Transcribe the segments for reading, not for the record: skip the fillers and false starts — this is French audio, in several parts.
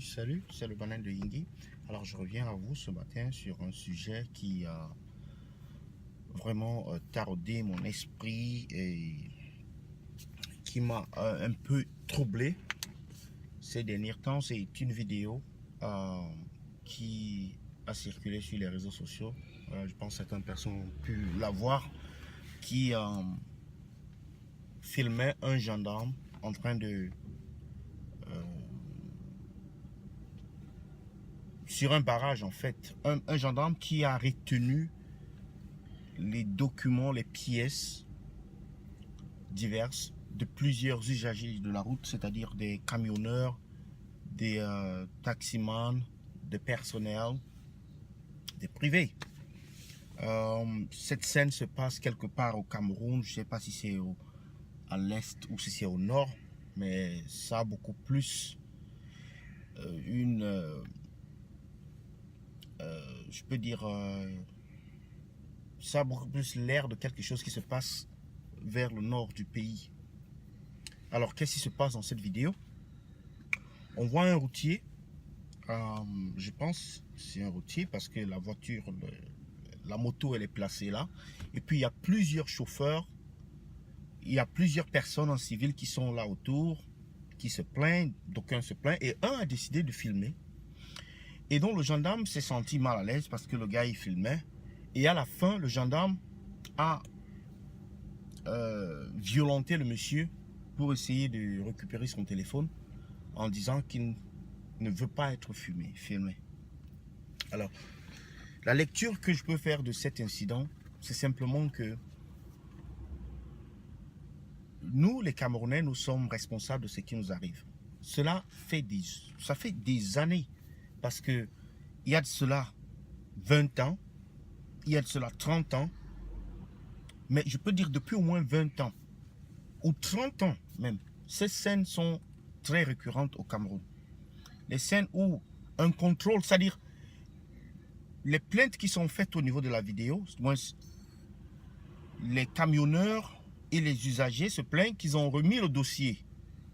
Salut, c'est le banane de Yingui. Alors je reviens à vous ce matin sur un sujet qui a vraiment taraudé mon esprit et qui m'a un peu troublé ces derniers temps. C'est une vidéo qui a circulé sur les réseaux sociaux. Je pense que certaines personnes ont pu la voir, qui filmait un gendarme en train de sur un barrage en fait, un gendarme qui a retenu les documents, les pièces diverses de plusieurs usagers de la route, c'est-à-dire des camionneurs, des taximans, des personnels, des privés. Cette scène se passe quelque part au Cameroun, je ne sais pas si c'est à l'est ou si c'est au nord, mais ça a beaucoup plus je peux dire, ça a beaucoup plus l'air de quelque chose qui se passe vers le nord du pays. Alors, qu'est-ce qui se passe dans cette vidéo? On voit un routier, je pense que c'est un routier parce que la voiture, la moto, elle est placée là. Et puis, il y a plusieurs chauffeurs, il y a plusieurs personnes en civil qui sont là autour, qui se plaignent, d'aucuns se plaignent, et un a décidé de filmer. Et donc le gendarme s'est senti mal à l'aise parce que le gars il filmait. Et à la fin, le gendarme a violenté le monsieur pour essayer de récupérer son téléphone en disant qu'il ne veut pas être filmé. Alors, la lecture que je peux faire de cet incident, c'est simplement que nous, les Camerounais, nous sommes responsables de ce qui nous arrive. Ça fait des années. Parce que il y a de cela 20 ans, il y a de cela 30 ans, mais je peux dire depuis au moins 20 ans, ou 30 ans même, ces scènes sont très récurrentes au Cameroun. Les scènes où un contrôle, c'est-à-dire les plaintes qui sont faites au niveau de la vidéo, les camionneurs et les usagers se plaignent qu'ils ont remis le dossier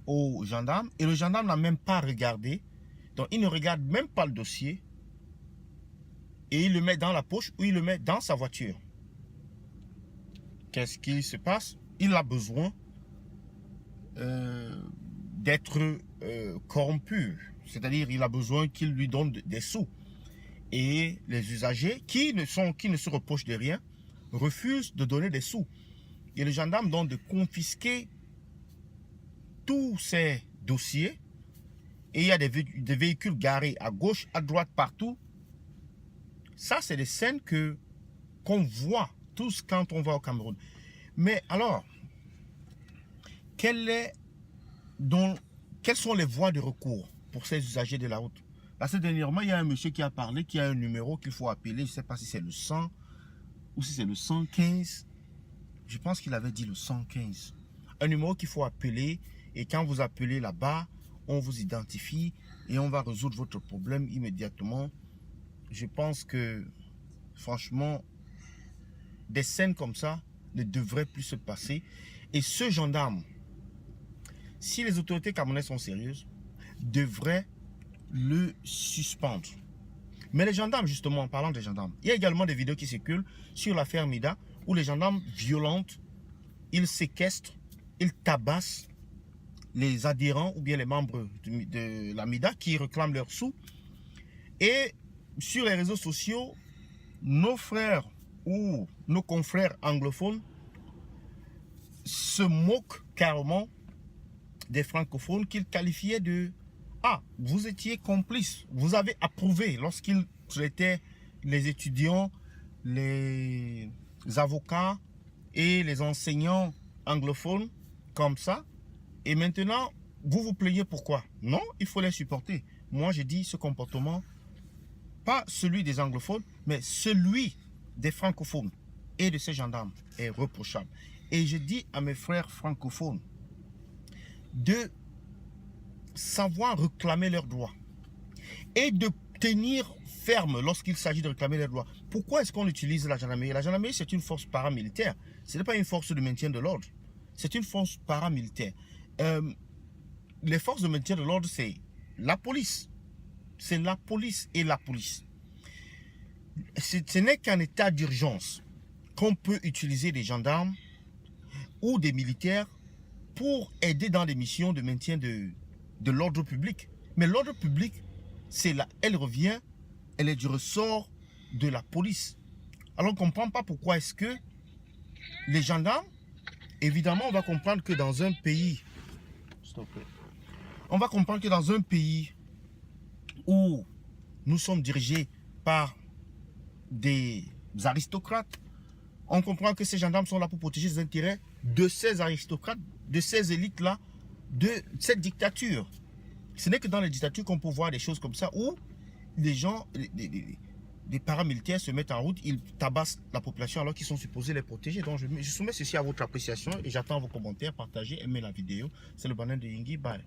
au gendarme et le gendarme n'a même pas regardé. Donc, il ne regarde même pas le dossier et il le met dans la poche ou il le met dans sa voiture. Qu'est-ce qui se passe? Il a besoin d'être corrompu. C'est-à-dire, il a besoin qu'il lui donne des sous. Et les usagers qui ne se reprochent de rien refusent de donner des sous. Et le gendarme donc de confisquer tous ces dossiers. Et il y a des véhicules garés à gauche, à droite, partout. Ça, c'est des scènes qu'on voit tous quand on va au Cameroun. Mais alors, quelles sont les voies de recours pour ces usagers de la route? Parce que dernièrement, il y a un monsieur qui a parlé, qui a un numéro qu'il faut appeler. Je ne sais pas si c'est le 100 ou si c'est le 115. Je pense qu'il avait dit le 115. Un numéro qu'il faut appeler. Et quand vous appelez là-bas, on vous identifie et on va résoudre votre problème immédiatement. Je pense que, franchement, des scènes comme ça ne devraient plus se passer. Et ce gendarme, si les autorités camerounaises sont sérieuses, devraient le suspendre. Mais les gendarmes, justement, en parlant des gendarmes, il y a également des vidéos qui circulent sur l'affaire Mida où les gendarmes violentent, ils séquestrent, ils tabassent les adhérents ou bien les membres de la MIDA qui réclament leurs sous. Et sur les réseaux sociaux, nos frères ou nos confrères anglophones se moquent carrément des francophones qu'ils qualifiaient de « Ah, vous étiez complices, vous avez approuvé » lorsqu'ils traitaient les étudiants, les avocats et les enseignants anglophones comme ça. Et maintenant, vous vous plaignez pourquoi? Non, il faut les supporter. Moi, je dis ce comportement, pas celui des anglophones, mais celui des francophones et de ces gendarmes est reprochable. Et je dis à mes frères francophones de savoir réclamer leurs droits et de tenir ferme lorsqu'il s'agit de réclamer leurs droits. Pourquoi est-ce qu'on utilise la gendarmerie? La gendarmerie, c'est une force paramilitaire. Ce n'est pas une force de maintien de l'ordre. C'est une force paramilitaire. Les forces de maintien de l'ordre, c'est la police, c'est la police et la police. Ce n'est qu'en état d'urgence qu'on peut utiliser des gendarmes ou des militaires pour aider dans les missions de maintien de l'ordre public. Mais l'ordre public, elle est du ressort de la police. Alors on ne comprend pas pourquoi est-ce que les gendarmes, évidemment on va comprendre que dans un pays, où nous sommes dirigés par des aristocrates, on comprend que ces gendarmes sont là pour protéger les intérêts de ces aristocrates, de ces élites-là, de cette dictature. Ce n'est que dans les dictatures qu'on peut voir des choses comme ça, où les gens, des paramilitaires se mettent en route, ils tabassent la population alors qu'ils sont supposés les protéger. Donc je soumets ceci à votre appréciation et j'attends vos commentaires, partagez, aimez la vidéo. C'est le Banane de Yingui. Bye.